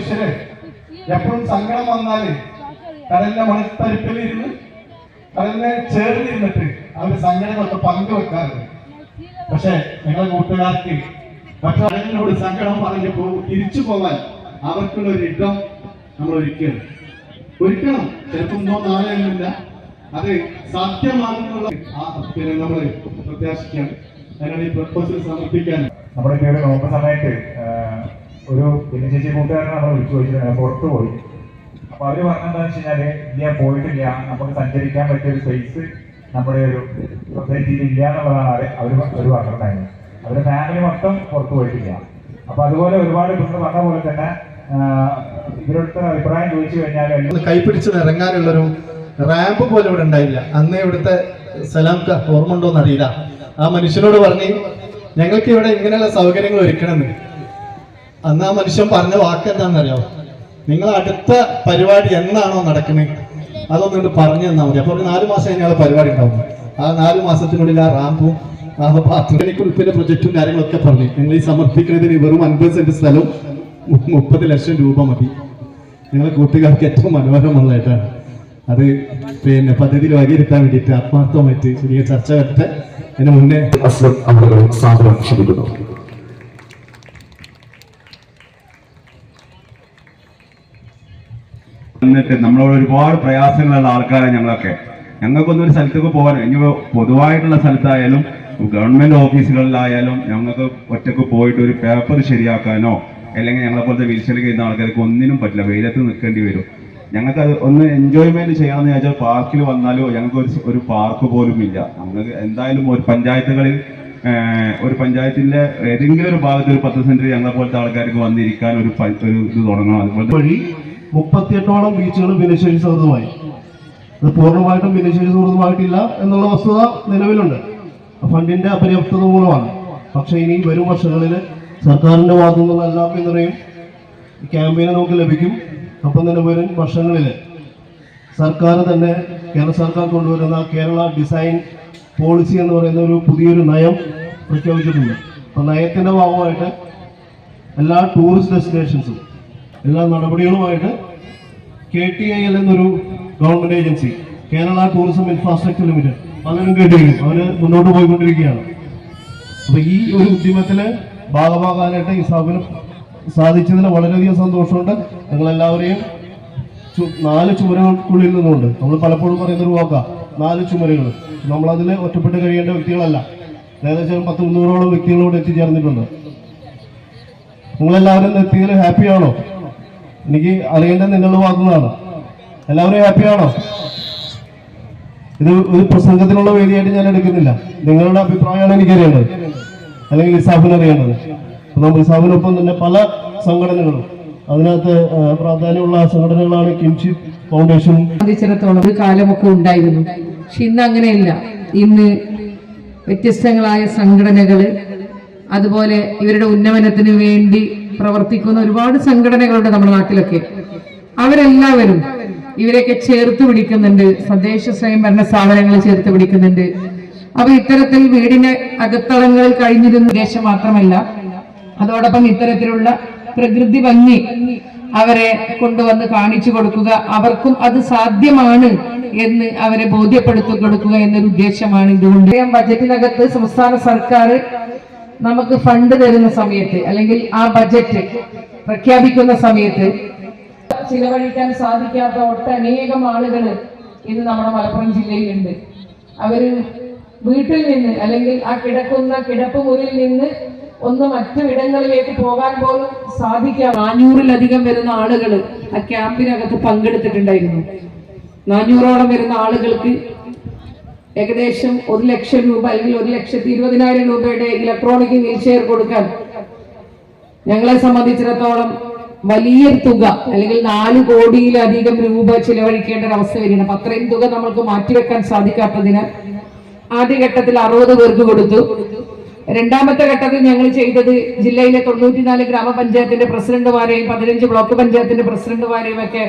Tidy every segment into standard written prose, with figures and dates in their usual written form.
മനുഷ്യര് എപ്പോഴും സങ്കടം വന്നാല് കടലിന്റെ മണത്തരിപ്പിലിരുന്ന് കടലിനെ ചേർന്നിരുന്നിട്ട് അവര് സങ്കടങ്ങളൊക്കെ പങ്കുവെക്കാറുണ്ട്. പക്ഷെ ഞങ്ങളെ കൂട്ടുകാർക്ക് മറ്റൊരാളിനോട് സങ്കടം പറഞ്ഞപ്പോ തിരിച്ചു പോകാൻ അവർക്കുള്ള ഒരു ഇടം നമ്മൾ ഒരിക്കണം. ചിലപ്പോൾ നാളെയൊന്നുമില്ല, അത് സാധ്യമാണെന്നുള്ള നമ്മള് പ്രത്യാശിക്കാൻ അതിനാണ് ഈ പ്രപ്പോസൽ സമർപ്പിക്കാൻ. നമ്മുടെ ഒരു നോക്കുന്ന സമയത്ത് ഒരു ചേച്ചി കൂട്ടുകാരനെ നമ്മൾ വിളിച്ചു ചോദിച്ചിട്ടുണ്ട്, പുറത്തു പോയി. അപ്പൊ അവര് പറഞ്ഞെന്താന്ന് വെച്ച് കഴിഞ്ഞാല് ഇല്ല, പോയിട്ടില്ല, നമുക്ക് സഞ്ചരിക്കാൻ പറ്റിയ ഒരു സ്പേസ് നമ്മുടെ ഒരു സൊസൈറ്റിയിൽ ഇല്ല എന്നുള്ളതാണ് അവര് പറഞ്ഞിട്ടുണ്ടായിരുന്നത്. അവരുടെ ഫാമിലി മൊത്തം പുറത്തു പോയിട്ടില്ല. അപ്പൊ അതുപോലെ ഒരുപാട് ഇപ്പൊ പറഞ്ഞ പോലെ തന്നെ ഇവരുടെ അഭിപ്രായം ചോദിച്ചു കഴിഞ്ഞാൽ കൈപിടിച്ചത് ഇറങ്ങാനുള്ളൊരു റാമ്പ് പോലെ ഇവിടെ ഉണ്ടായില്ല. അന്ന് ഇവിടുത്തെ സലാംക്ക ഓർമ്മ ഉണ്ടോന്ന് അറിയില്ല, ആ മനുഷ്യനോട് പറഞ്ഞ് ഞങ്ങൾക്ക് ഇവിടെ ഇങ്ങനെയുള്ള സൗകര്യങ്ങൾ ഒരുക്കണമെന്ന്. അന്ന് ആ മനുഷ്യൻ പറഞ്ഞ വാക്ക് എന്താണെന്നറിയാമോ? നിങ്ങൾ അടുത്ത പരിപാടി എന്നാണോ നടക്കുന്നത് അതൊന്നുകൊണ്ട് പറഞ്ഞു തന്നാൽ മതി. അപ്പോൾ 4 മാസം കഴിഞ്ഞാൽ പരിപാടി ഉണ്ടാവും. ആ 4 മാസത്തിനുള്ളിൽ ആ റാമ്പും ആ ബാത്റൂമിന്റെ പ്രൊജക്റ്റും കാര്യങ്ങളൊക്കെ പറഞ്ഞു. നിങ്ങൾ ഈ സമർപ്പിക്കുന്നതിന് വെറും 50 സെന്റ് സ്ഥലവും 30 ലക്ഷം രൂപ മതി. നിങ്ങളെ കൂട്ടുകാർക്ക് ഏറ്റവും മനോഹരമുള്ളതായിട്ടാണ് അത് പദ്ധതിയിൽ വകയിരുത്താൻ വേണ്ടിയിട്ട് ആത്മാർത്ഥമായിട്ട് ചെറിയ ചർച്ച വരട്ടെ. അതിന് മുന്നേ സാധനം ക്ഷണിക്കുന്നു. എന്നിട്ട് നമ്മളോട് ഒരുപാട് പ്രയാസങ്ങളുള്ള ആൾക്കാരാണ് ഞങ്ങൾക്കൊന്നും ഒരു സ്ഥലത്തേക്ക് പോകാൻ, ഇനി പൊതുവായിട്ടുള്ള സ്ഥലത്തായാലും ഗവൺമെന്റ് ഓഫീസുകളിലായാലും ഞങ്ങൾക്ക് ഒറ്റക്ക് പോയിട്ട് ഒരു പേപ്പർ ശരിയാക്കാനോ അല്ലെങ്കിൽ ഞങ്ങളെ പോലത്തെ വീൽചെയറിൽ കഴിയുന്ന ആൾക്കാർക്ക് ഒന്നിനും പറ്റില്ല. വെയിലത്ത് നിൽക്കേണ്ടി വരും. ഞങ്ങൾക്ക് അത് ഒന്ന് എൻജോയ്മെന്റ് ചെയ്യണമെന്ന് ചോദിച്ചാൽ പാർക്കിൽ വന്നാലോ ഞങ്ങൾക്ക് ഒരു പാർക്ക് പോലും ഇല്ല. നമുക്ക് എന്തായാലും ഒരു പഞ്ചായത്തിന്റെ ഏതെങ്കിലും ഒരു ഭാഗത്ത് ഒരു 10 സെന്റ് ഞങ്ങളെ പോലത്തെ ആൾക്കാർക്ക് വന്നിരിക്കാൻ ഒരു ഇത് തുടങ്ങണം. അതുപോലെ വഴി 38ഓളം ബീച്ചുകൾ ഭിന്നശേഷിസൗഹൃദമായി. അത് പൂർണ്ണമായിട്ടും ഭിന്നശേഷിസൗഹൃദമായിട്ടില്ല എന്നുള്ള വസ്തുത നിലവിലുണ്ട്. ഫണ്ടിന്റെ അപര്യാപ്തത മൂലമാണ്. പക്ഷേ ഇനി വരും വർഷങ്ങളിൽ സർക്കാരിന്റെ ഭാഗത്തു നിന്നുള്ള എല്ലാ പിന്തുണയും ക്യാമ്പയിന് നമുക്ക് ലഭിക്കും. ഒപ്പം തന്നെ വരും വർഷങ്ങളിൽ സർക്കാർ തന്നെ കേരള സർക്കാർ കൊണ്ടുവരുന്ന കേരള ഡിസൈൻ പോളിസി എന്ന് പറയുന്ന ഒരു പുതിയൊരു നയം പ്രഖ്യാപിച്ചിട്ടുണ്ട്. അപ്പോൾ നയത്തിന്റെ ഭാഗമായിട്ട് എല്ലാ ടൂറിസ്റ്റ് ഡെസ്റ്റിനേഷൻസും എല്ലാ നടപടികളുമായിട്ട് KTIL എന്നൊരു government agency, Kerala tourism infrastructure limited, പലരും കേട്ടിരിക്കും, അവര് മുന്നോട്ട് പോയിക്കൊണ്ടിരിക്കുകയാണ്. അപ്പൊ ഈ ഒരു ഉദ്യമത്തില് ഭാഗമാകാനായിട്ട് ഈ സ്ഥാപനം സാധിച്ചതിൽ വളരെയധികം സന്തോഷമുണ്ട്. നിങ്ങളെല്ലാവരെയും 4 ചുമരുകൾക്കുള്ളിൽ നിന്നുകൊണ്ട്, നമ്മൾ പലപ്പോഴും പറയുന്നൊരു വാക്കാ 4 ചുമരുകൾ, നമ്മളതിൽ ഒറ്റപ്പെട്ട് കഴിയേണ്ട വ്യക്തികളല്ല. ഏകദേശം 100-300ഓളം വ്യക്തികളോട് എത്തിച്ചേർന്നിട്ടുണ്ട്. നിങ്ങളെല്ലാവരും എത്തിയതിൽ ഹാപ്പിയാണോ? എനിക്ക് അറിയേണ്ടത് നിങ്ങളുടെ ഭാഗത്തുനിന്നാണ്. എല്ലാവരും ഹാപ്പിയാണോ? ഇത് ഒരു പ്രസംഗത്തിനുള്ള വേദിയായിട്ട് ഞാൻ എടുക്കുന്നില്ല. നിങ്ങളുടെ അഭിപ്രായമാണ് എനിക്കറിയേണ്ടത്, അല്ലെങ്കിൽ ഇസാഫിന് അറിയേണ്ടത്. നമ്മൾ ഇസാഫിനൊപ്പം തന്നെ പല സംഘടനകളും, അതിനകത്ത് പ്രാധാന്യമുള്ള സംഘടനകളാണ് കിൻഷിപ്പ് ഫൗണ്ടേഷൻ. സംബന്ധിച്ചിടത്തോളം ഒരു കാലമൊക്കെ ഉണ്ടായിരുന്നു. പക്ഷെ ഇന്ന് അങ്ങനെയല്ല. ഇന്ന് വ്യത്യസ്തങ്ങളായ സംഘടനകള്, അതുപോലെ ഇവരുടെ ഉന്നമനത്തിന് വേണ്ടി പ്രവർത്തിക്കുന്ന ഒരുപാട് സംഘടനകളുണ്ട് നമ്മുടെ നാട്ടിലൊക്കെ. അവരെല്ലാവരും ഇവരെയൊക്കെ ചേർത്ത് പിടിക്കുന്നുണ്ട്. തദ്ദേശ സ്വയംഭരണ സ്ഥാപനങ്ങൾ ചേർത്ത് പിടിക്കുന്നുണ്ട്. അപ്പൊ ഇത്തരത്തിൽ വീടിന്റെ അകത്തളങ്ങളിൽ കഴിഞ്ഞിരുന്ന ദേശം മാത്രമല്ല, അതോടൊപ്പം ഇത്തരത്തിലുള്ള പ്രകൃതി ഭംഗി അവരെ കൊണ്ടുവന്ന് കാണിച്ചു കൊടുക്കുക, അവർക്കും അത് സാധ്യമാണ് എന്ന് അവരെ ബോധ്യപ്പെടുത്തി കൊടുക്കുക എന്നൊരു ഉദ്ദേശമാണ് ഇതുകൊണ്ട്. ബജറ്റിനകത്ത് സംസ്ഥാന സർക്കാർ നമുക്ക് ഫണ്ട് തരുന്ന സമയത്ത്, അല്ലെങ്കിൽ ആ ബജറ്റ് പ്രഖ്യാപിക്കുന്ന സമയത്ത് ചിലവഴിക്കാൻ സാധിക്കാത്ത ഒട്ടനേകം ആളുകൾ ഇന്ന് നമ്മുടെ മലപ്പുറം ജില്ലയിലുണ്ട്. അവര് വീട്ടിൽ നിന്ന്, അല്ലെങ്കിൽ ആ കിടപ്പ് മുറിയിൽ നിന്ന് ഒന്ന് മറ്റു ഇടങ്ങളിലേക്ക് പോകാൻ പോലും സാധിക്കാം. 400-ലധികം വരുന്ന ആളുകൾ ആ ക്യാമ്പിനകത്ത് പങ്കെടുത്തിട്ടുണ്ടായിരുന്നു. 400ഓളം വരുന്ന ആളുകൾക്ക് ഏകദേശം 1 ലക്ഷം രൂപ അല്ലെങ്കിൽ 1,20,000 രൂപയുടെ ഇലക്ട്രോണിക് വീൽ ചെയർ കൊടുക്കാൻ ഞങ്ങളെ സംബന്ധിച്ചിടത്തോളം വലിയ തുക, അല്ലെങ്കിൽ 4 കോടിയിലധികം രൂപ ചിലവഴിക്കേണ്ട ഒരു അവസ്ഥ വരികയാണ്. അപ്പൊ അത്രയും തുക നമ്മൾക്ക് മാറ്റിവെക്കാൻ സാധിക്കാത്തതിനാൽ ആദ്യഘട്ടത്തിൽ 60 പേർക്ക് കൊടുത്തു. രണ്ടാമത്തെ ഘട്ടത്തിൽ ഞങ്ങൾ ചെയ്തത് ജില്ലയിലെ 94 ഗ്രാമപഞ്ചായത്തിന്റെ പ്രസിഡന്റുമാരെയും 15 ബ്ലോക്ക് പഞ്ചായത്തിന്റെ പ്രസിഡന്റുമാരെയും ഒക്കെ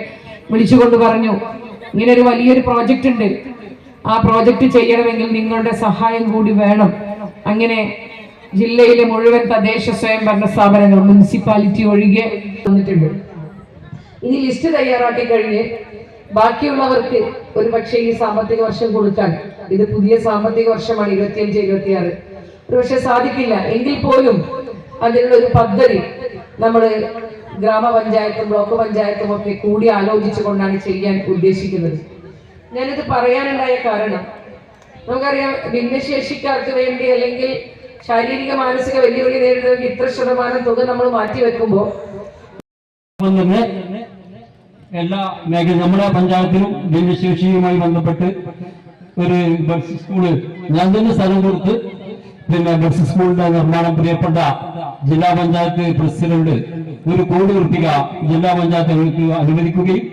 വിളിച്ചുകൊണ്ട് പറഞ്ഞു, ഇങ്ങനെ ഒരു വലിയൊരു പ്രോജക്റ്റ് ഉണ്ട്, ആ പ്രോജക്റ്റ് ചെയ്യണമെങ്കിൽ നിങ്ങളുടെ സഹായം കൂടി വേണം. അങ്ങനെ ജില്ലയിലെ മുഴുവൻ തദ്ദേശ സ്വയംഭരണ സ്ഥാപനങ്ങൾ, മുനിസിപ്പാലിറ്റി ഒഴികെ വന്നിട്ടുണ്ട്. ഈ ലിസ്റ്റ് തയ്യാറാക്കി കഴിഞ്ഞ് ബാക്കിയുള്ളവർക്ക് ഒരു പക്ഷേ ഈ സാമ്പത്തിക വർഷം കൊടുക്കാൻ, ഇത് പുതിയ സാമ്പത്തിക വർഷമാണ് 25-26, ഒരു പക്ഷെ സാധിക്കില്ല എങ്കിൽ പോലും അതിനുള്ള ഒരു പദ്ധതി നമ്മൾ ഗ്രാമപഞ്ചായത്തും ബ്ലോക്ക് പഞ്ചായത്തും ഒക്കെ കൂടി ആലോചിച്ചുകൊണ്ടാണ് ചെയ്യാൻ ഉദ്ദേശിക്കുന്നത്. ഞാനിത് പറയാനുണ്ടായ കാരണം, നമുക്കറിയാം ഭിന്നശേഷിക്കാർക്ക് വേണ്ടി അല്ലെങ്കിൽ ശാരീരിക മാനസിക വെല്ലുവിളി നേരിടുന്നവർക്ക് ഇത്ര ശതമാനം തുക നമ്മൾ മാറ്റിവെക്കുമ്പോൾ തന്നെ എല്ലാ മേഖല നമ്മുടെ പഞ്ചായത്തിലും ഭിന്നശേഷിയുമായി ബന്ധപ്പെട്ട് ഒരു ബസ് സ്കൂള് ഞാൻ തന്നെ സ്ഥലം കൊടുത്ത് പിന്നെ ബസ് സ്കൂളിന്റെ നിർമ്മാണം പ്രിയപ്പെട്ട ജില്ലാ പഞ്ചായത്ത് പ്രസിഡന്റ് 1 കോടി രൂപ ജില്ലാ പഞ്ചായത്ത് അനുവദിക്കുകയും